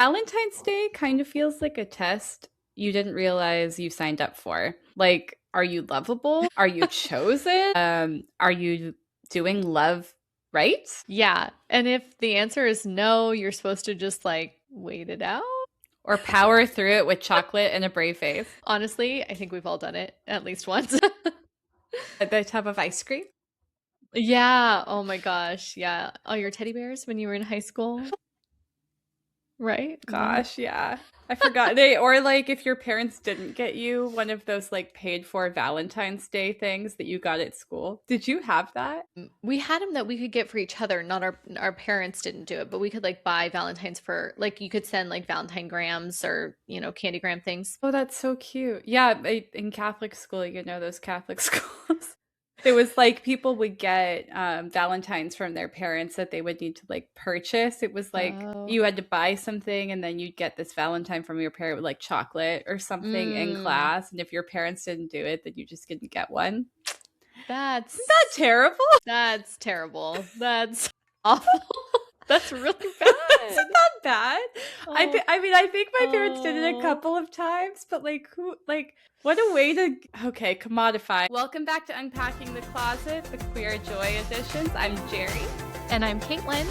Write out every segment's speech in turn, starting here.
Valentine's Day kind of feels like a test you didn't realize you signed up for. Like, are you lovable? Are you chosen? Are you doing love right? Yeah. And if the answer is no, you're supposed to just like wait it out. Or power through it with chocolate and a brave face? Honestly, I think we've all done it at least once. At the tub of ice cream? Yeah. Oh my gosh. Yeah. Oh, your teddy bears when you were in high school, right? Mhm. Gosh, yeah. I forgot. They or like if your parents didn't get you one of those like paid for Valentine's Day things that you got at school. Did you have that? We had them that we could get for each other. Not our parents didn't do it, but we could like buy Valentines for like you could send like Valentine grams or, candy gram things. Oh, that's so cute. Yeah, in Catholic school, those Catholic schools. It was like people would get Valentines from their parents that they would need to like purchase. It was like Oh. you had to buy something and then you'd get this Valentine from your parent with like chocolate or something in Mm, class. And if your parents didn't do it, then you just didn't get one. Isn't that that's terrible? that's terrible. That's awful. That's really Isn't bad. that bad? Oh, I mean, I think my parents did it a oh. couple of times, but like, what a way to, okay, commodify. Welcome back to Unpacking the Closet, the Queer Joy editions. I'm Geri. And I'm Caitlin.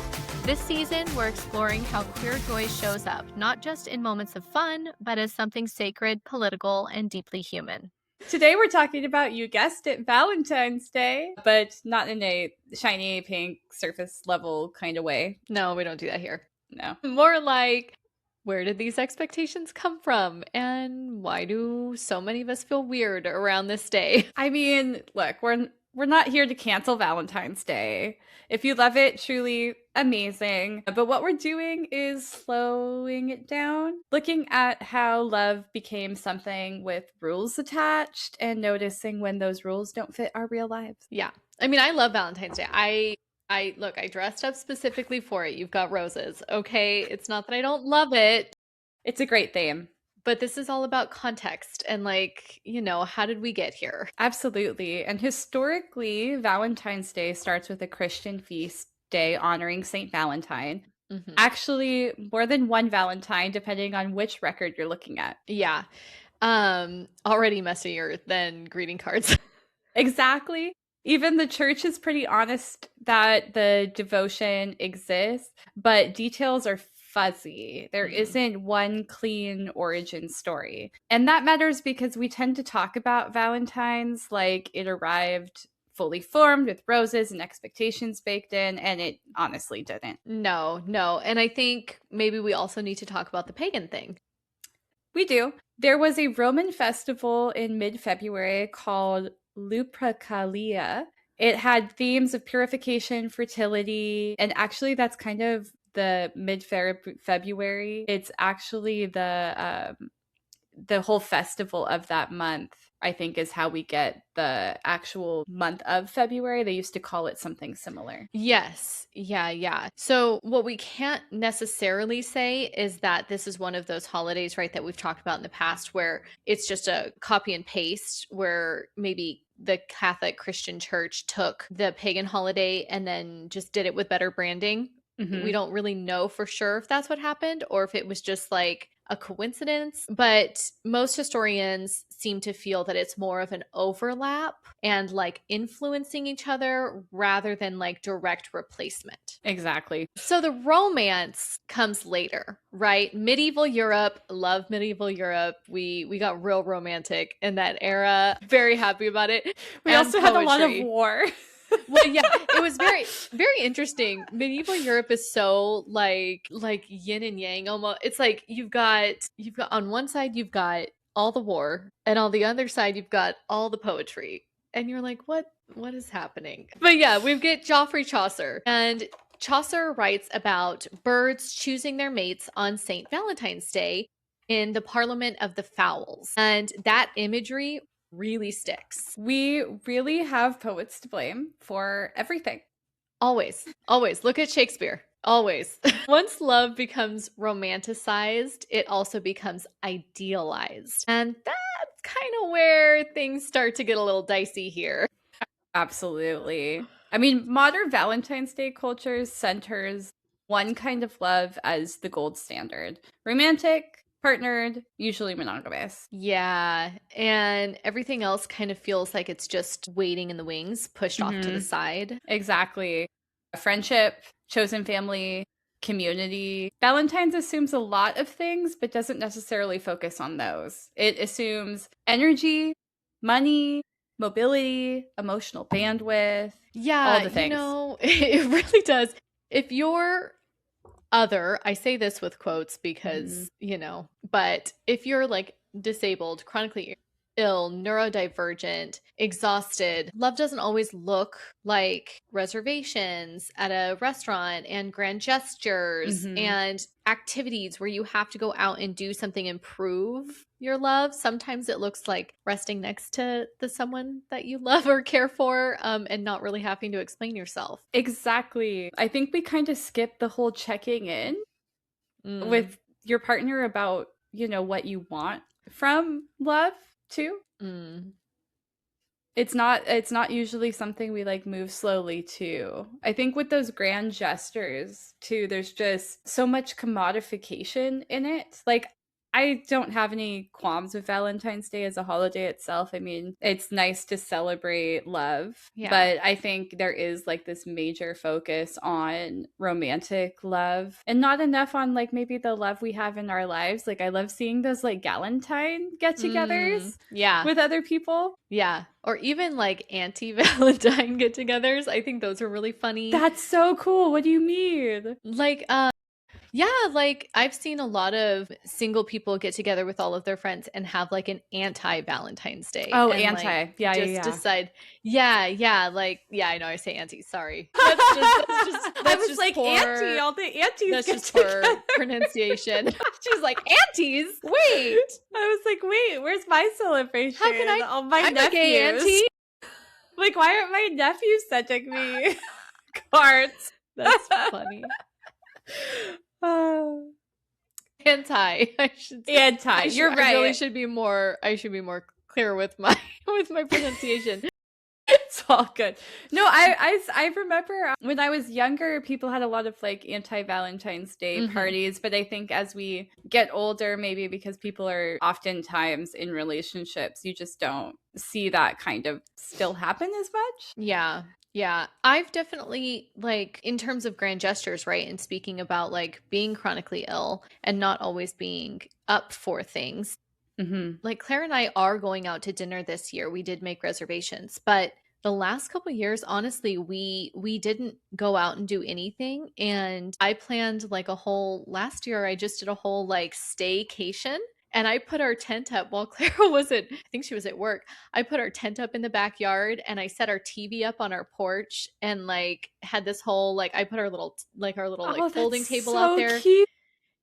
This season, we're exploring how queer joy shows up, not just in moments of fun, but as something sacred, political, and deeply human. Today we're talking about, you guessed it, Valentine's Day, but not in a shiny pink surface level kind of way. No, we don't do that here. No. More like, where did these expectations come from? And why do so many of us feel weird around this day? I mean, look, we're not here to cancel Valentine's Day. If you love it, truly amazing. But what we're doing is slowing it down, looking at how love became something with rules attached and noticing when those rules don't fit our real lives. Yeah. I mean, I love Valentine's Day. I look, I dressed up specifically for it. You've got roses. Okay. It's not that I don't love it, It's a great theme. but this is all about context and like, how did we get here? Absolutely. And historically, Valentine's Day starts with a Christian feast day honoring Saint Valentine. Hmm. Actually, more than one Valentine, depending on which record you're looking at. Yeah. Already messier than greeting cards. Exactly. Even the church is pretty honest that the devotion exists, but details are fuzzy. There Mm. isn't one clean origin story. And that matters because we tend to talk about Valentine's like it arrived fully formed with roses and expectations baked in, and it honestly didn't. No, no. And I think maybe we also need to talk about the pagan thing. We do. There was a Roman festival in mid February called Lupercalia. It had themes of purification, fertility, and actually, that's kind of the mid February. It's actually the whole festival of that month, I think, is how we get the actual month of February. They used to call it something similar. Yes. Yeah, yeah. So what we can't necessarily say is that this is one of those holidays, right, that we've talked about in the past where it's just a copy and paste where maybe the Catholic Christian Church took the pagan holiday and then just did it with better branding. We Hmm. don't really know for sure if that's what happened or if it was just like a coincidence, but most historians seem to feel that it's more of an overlap and like influencing each other rather than like direct replacement. Exactly. So the romance comes later, right? Medieval Europe, love medieval Europe. We got real romantic in that era. Very happy about it. We And also had a lot of poetry. war. Well, yeah, it was very, very interesting. Medieval Europe is so like yin and yang almost. It's like you've got on one side you've got all the war, and on the other side you've got all the poetry, and you're like, what is happening? But yeah, we get Geoffrey Chaucer, and Chaucer writes about birds choosing their mates on Saint Valentine's Day in the Parliament of the Fowls, and that imagery really sticks. We really have poets to blame for everything. Always, always. Look at Shakespeare. Always. Once love becomes romanticized, it also becomes idealized. And that's kind of where things start to get a little dicey here. Absolutely. I mean, modern Valentine's Day culture centers one kind of love as the gold standard: romantic, partnered, usually monogamous. Yeah, and everything else kind of feels like it's just waiting in the wings, pushed off to the Mm-hmm. side. Exactly. A friendship, chosen family, community. Valentine's assumes a lot of things, but doesn't necessarily focus on those. It assumes energy, money, mobility, emotional bandwidth, all Yeah, the things. it really does. If you're other, I say this with quotes Mm-hmm. because, but if you're like disabled, chronically ill, neurodivergent, exhausted, love doesn't always look like reservations at a restaurant and grand gestures Mm-hmm. and activities where you have to go out and do something and prove your love. Sometimes it looks like resting next to the someone that you love or care for, and not really having to explain yourself. Exactly. I think we kind of skip the whole checking in Mm, with your partner about, what you want from love too. mm. It's not usually something we like move slowly to. I think with those grand gestures too, there's just so much commodification in it. Like, I don't have any qualms with Valentine's Day as a holiday itself. I mean, it's nice to celebrate love, Yeah. but I think there is like this major focus on romantic love and not enough on like maybe the love we have in our lives. Like, I love seeing those like Galentine get-togethers Yeah. with other people. Yeah. Or even like anti Valentine get togethers. I think those are really funny. That's so cool. What do you mean? Like, yeah, like I've seen a lot of single people get together with all of their friends and have like an anti Valentine's Day Oh, and like anti. Yeah, yeah, just yeah. decide, yeah, like, yeah, I know I say anti, sorry. I That's was just like, auntie, poor, all the aunties that's get just poor together. pronunciation. She's like, aunties? Wait, I was like, wait, where's my how can celebration? I? All my I'm a gay nephews. auntie. Like, why aren't my nephews sending me cards? That's funny. Oh. Anti. I should say. Anti. You're I really right. should be more. I should be more clear with my with my pronunciation. It's all good. No, I remember when I was younger, people had a lot of like anti Valentine's Day Hmm. parties, but I think as we get older, maybe because people are oftentimes in relationships, you just don't see that kind of still happen as much. Yeah. Yeah. I've definitely like in terms of grand gestures, right? And speaking about like being chronically ill and not always being up for things. Mm-hmm. Like Claire and I are going out to dinner this year. We did make reservations, but the last couple years, honestly, we didn't go out and do anything. And I planned like a whole last year. I just did a whole like staycation. And I put our tent up while Claire wasn't, I think she was at work. I put our tent up in the backyard and I set our TV up on our porch and like had this whole like I put our little like Oh, that's folding table out so there. cute.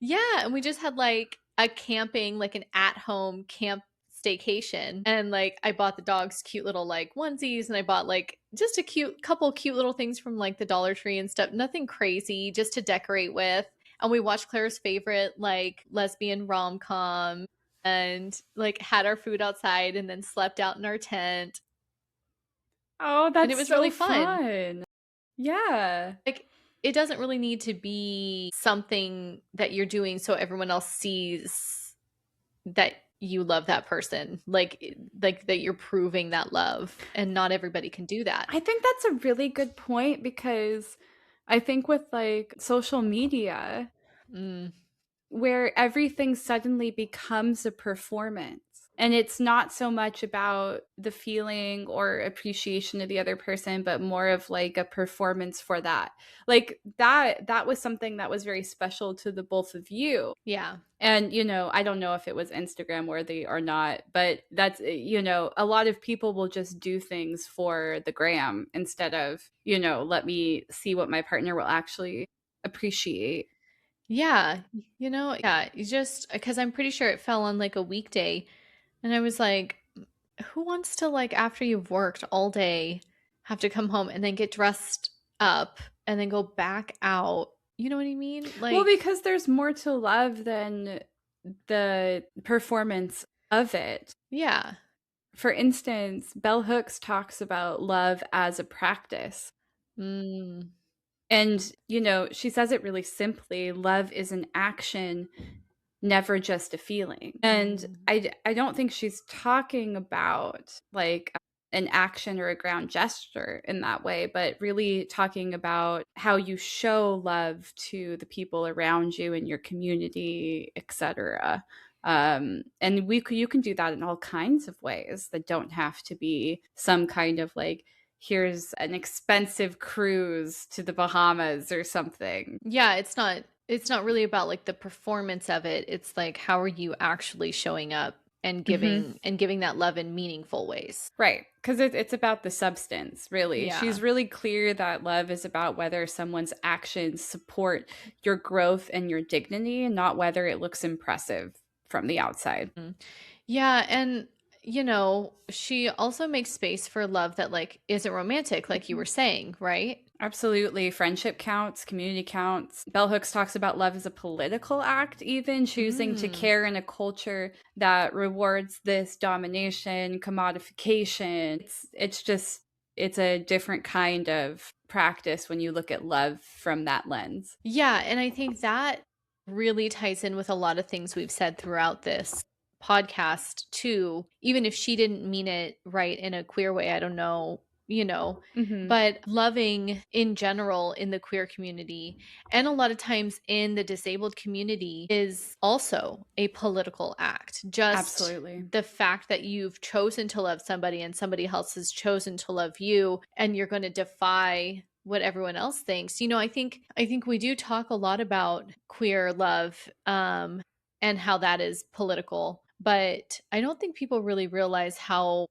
Yeah, and we just had like a camping, like an at-home camp staycation. And like I bought the dogs cute little like onesies and I bought like just a cute little things from like the Dollar Tree and stuff. Nothing crazy, just to decorate with. And we watched Claire's favorite like lesbian rom-com and like had our food outside and then slept out in our tent. Oh, And it that's was so really fun. fun. Yeah. Like it doesn't really need to be something that you're doing so everyone else sees that you love that person, like that you're proving that love, and not everybody can do that. I think that's a really good point because I think with like social media, Mm, where everything suddenly becomes a performance. And it's not so much about the feeling or appreciation of the other person, but more of like a performance for that. Like that was something that was very special to the both of you. yeah. And I don't know if it was Instagram worthy or not, but that's a lot of people will just do things for the gram instead of, let me see what my partner will actually appreciate. Yeah, yeah, you just because I'm pretty sure it fell on like a weekday, and I was like, who wants to like after you've worked all day have to come home and then get dressed up and then go back out? You know what I mean? Well, Like, because there's more to love than the performance of it. yeah. For instance, Bell Hooks talks about love as a practice. Mm, And, you know, she says it really simply, love is an action, never just a feeling. And Mm. I don't think she's talking about like an action or a ground gesture in that way, but really talking about how you show love to the people around you in your community, etc. And you can do that in all kinds of ways that don't have to be some kind of like, here's an expensive cruise to the Bahamas or something. Yeah, it's not really about like the performance of it. It's like how are you actually showing up and Hmm. giving that love in meaningful ways. Right. Because it's about the substance, really. Yeah. She's really clear that love is about whether someone's actions support your growth and your dignity, and not whether it looks impressive from the outside. Mm. Yeah, and she also makes space for love that like isn't romantic, like you Mhm. were saying, right? Absolutely. Friendship counts, community counts. Bell Hooks talks about love as a political act, even choosing to Mm. care in a culture that rewards this domination, commodification. It's just, it's a different kind of practice when you look at love from that lens. Yeah, and I think that really ties in with a lot of things we've said throughout this podcast too. Even if she didn't mean it right in a queer way, I don't know, Hmm. but loving in general in the queer community and a lot of times in the disabled community is also a political act. Just Absolutely. the fact that you've chosen to love somebody and somebody else has chosen to love you and you're going to defy what everyone else thinks. I think we do talk a lot about queer love and how that is political, but I don't think people really realize how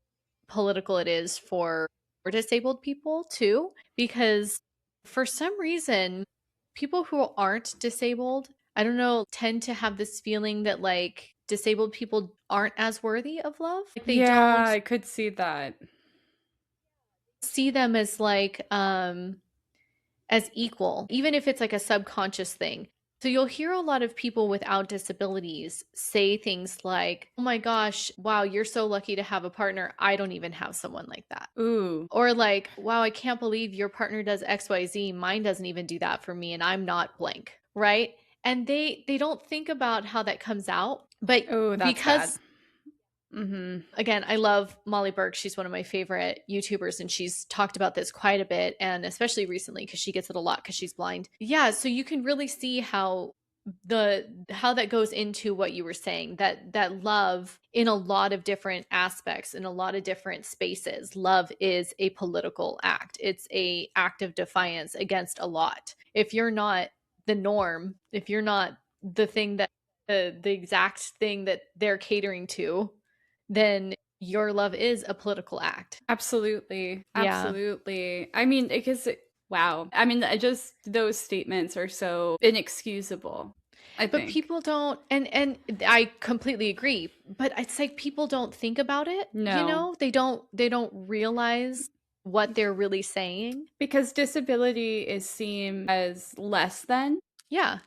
political it is for disabled people too, because for some reason people who aren't disabled, I don't know, tend to have this feeling that like disabled people aren't as worthy of love. Like they Yeah, don't I could see that. see them as equal, even if it's like a subconscious thing. So you'll hear a lot of people without disabilities say things like, "Oh my gosh, wow, you're so lucky to have a partner. I don't even have someone like that." Ooh. Or like, "Wow, I can't believe your partner does XYZ. Mine doesn't even do that for me and I'm not blank." Right? And they don't think about how that comes out. But Oh, that's bad. because Hmm. again, I love Molly Burke. She's one of my favorite YouTubers, and she's talked about this quite a bit, and especially recently because she gets it a lot because she's blind. Yeah, so you can really see how that goes into what you were saying, that love in a lot of different aspects, in a lot of different spaces, love is a political act. It's a act of defiance against a lot. If you're not the norm, if you're not the thing that the exact thing that they're catering to, then your love is a political act. Absolutely. Yeah. Absolutely. I mean, because, wow. I mean, just those statements are so inexcusable, I But think. people don't, and I completely agree, but it's like people don't think about it, No, they don't realize what they're really saying. because disability is seen as less than, Yeah.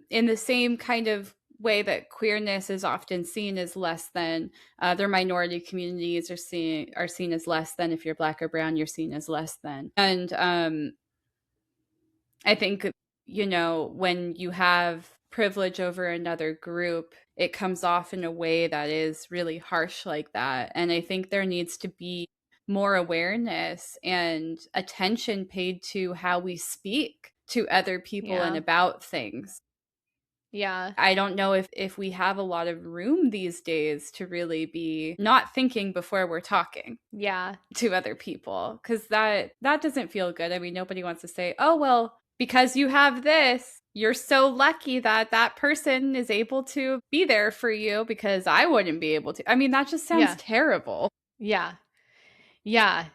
in the same kind of way that queerness is often seen as less than. Other minority communities are seen as less than. If you're black or brown, you're seen as less than. And I think, you know, when you have privilege over another group, it comes off in a way that is really harsh like that. And I think there needs to be more awareness and attention paid to how we speak to other people and Yeah. about things. Yeah. I don't know if we have a lot of room these days to really be not thinking before we're talking Yeah. to other people, because that doesn't feel good. I mean, nobody wants to say, oh well, because you have this, you're so lucky that that person is able to be there for you, because I wouldn't be able to. I mean, that just sounds Yeah. terrible. Yeah. Yeah.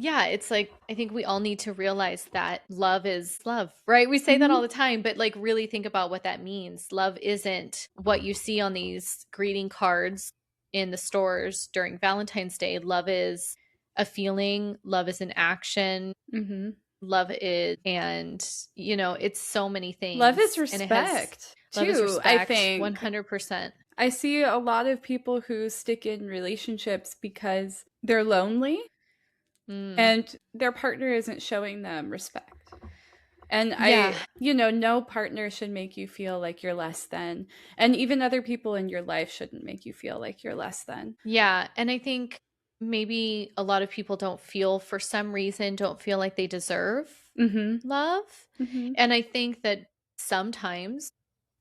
Yeah, it's like I think we all need to realize that love is love, right? We say that all Hmm. the time, but like really think about what that means. Love isn't what you see on these greeting cards in the stores during Valentine's Day. Love is a feeling, love is an action, Hmm. love is and it's so many Love is things and it has respect love is too, I respect think. 100%. I see a lot of people who stick in relationships because they're lonely Mm. and their partner isn't showing them respect. And Yeah. no partner should make you feel like you're less than. And even other people in your life shouldn't make you feel like you're less than. Yeah. And I think maybe a lot of people for some reason, don't feel like they deserve Mm-hmm. love. Mm-hmm. And I think that sometimes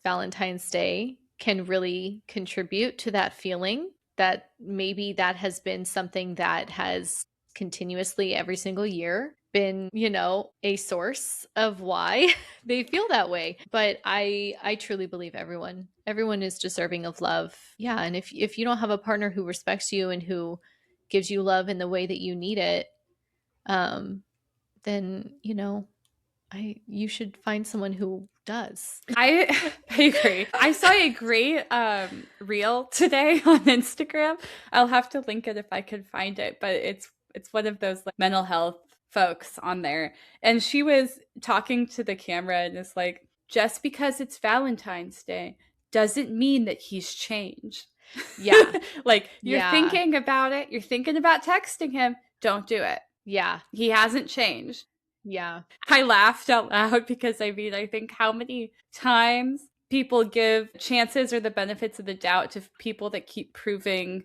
Valentine's Day can really contribute to that feeling, that maybe that has been something that has continuously every single year been, a source of why they feel that way. But I truly believe everyone is deserving of love. Yeah, and if you don't have a partner who respects you and who gives you love in the way that you need it, then, you should find someone who does. I agree. I saw a great reel today on Instagram. I'll have to link it if I can find it, but it's one of those like mental health folks on there. And she was talking to the camera and is like, just because it's Valentine's Day doesn't mean that he's changed. Yeah. Like you're Yeah. thinking about it, you're thinking about texting him, don't do it. Yeah. He hasn't changed. Yeah. I laughed out loud because I think how many times people give chances or the benefits of the doubt to people that keep proving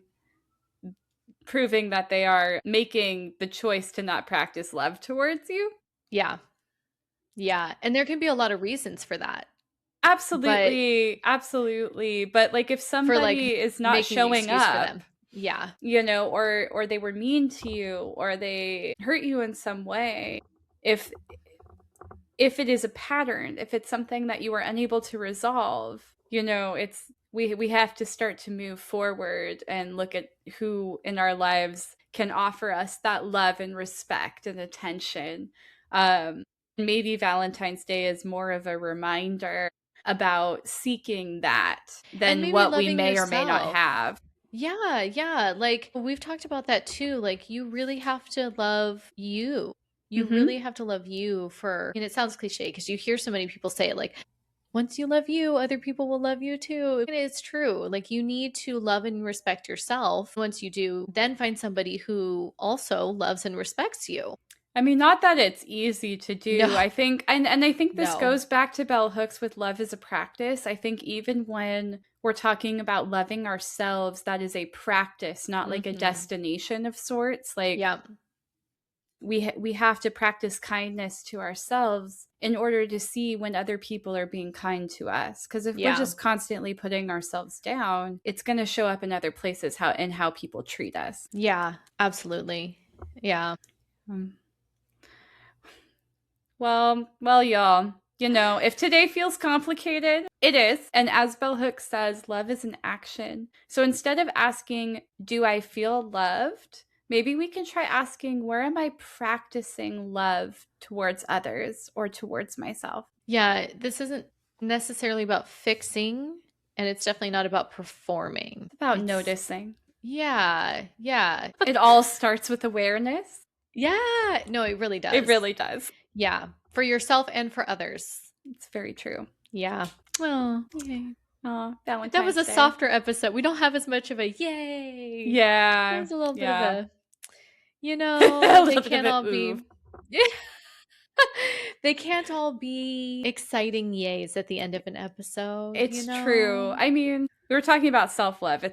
that they are making the choice to not practice love towards you. Yeah. Yeah. And there can be a lot of reasons for that. But Absolutely. But like if for like somebody is not making an showing excuse for up, them. Yeah. or they were mean to you or they hurt you in some way, if it is a pattern, if it's something that you are unable to resolve, it's we have to start to move forward and look at who in our lives can offer us that love and respect and attention. Maybe Valentine's Day is more of a reminder about seeking that And than maybe what we loving may or may not yourself. have. Yeah. Yeah. Like we've talked about that too. Like you really have to love you. You Mm-hmm. really have to love you and it sounds cliche because you hear so many people say it like, once you love you, other people will love you too. And it's true. Like you need to love and respect yourself. Once you do, then find somebody who also loves and respects you. I mean, not that it's easy to do. No, I think, and I think this no. goes back to bell hooks with love as a practice. I think even when we're talking about loving ourselves, that is a practice, not like a Mm-hmm. destination of sorts. Like Yeah. we have to practice kindness to ourselves in order to see when other people are being kind to us. Because if we're Yeah. just constantly putting ourselves down, it's going to show up in other places how people treat us. Yeah. Absolutely. Yeah. Um, Well, y'all, if today feels complicated, it is. And as Bell Hooks says, love is an action. So instead of asking, do I feel loved? Maybe we can try asking, where am I practicing love towards others or towards myself? Yeah. This isn't necessarily about fixing, and it's definitely not about performing. It's about It's, noticing. yeah. Yeah. It all starts with awareness. Yeah. No, it really does. It really does. Yeah. For yourself and for others. It's very true. Yeah. Oh, yay. Oh, Valentine's That was a Day. softer episode. We don't have as much of a yay. Yeah. There's a little bit of a they little bit can't of all it, ooh. be they can't all be exciting yays at the end of an episode. It's true. I mean, we were talking about self-love.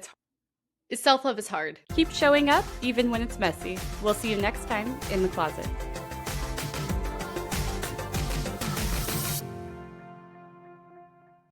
Self-love is hard. Keep showing up even when it's messy. We'll see you next time in the closet.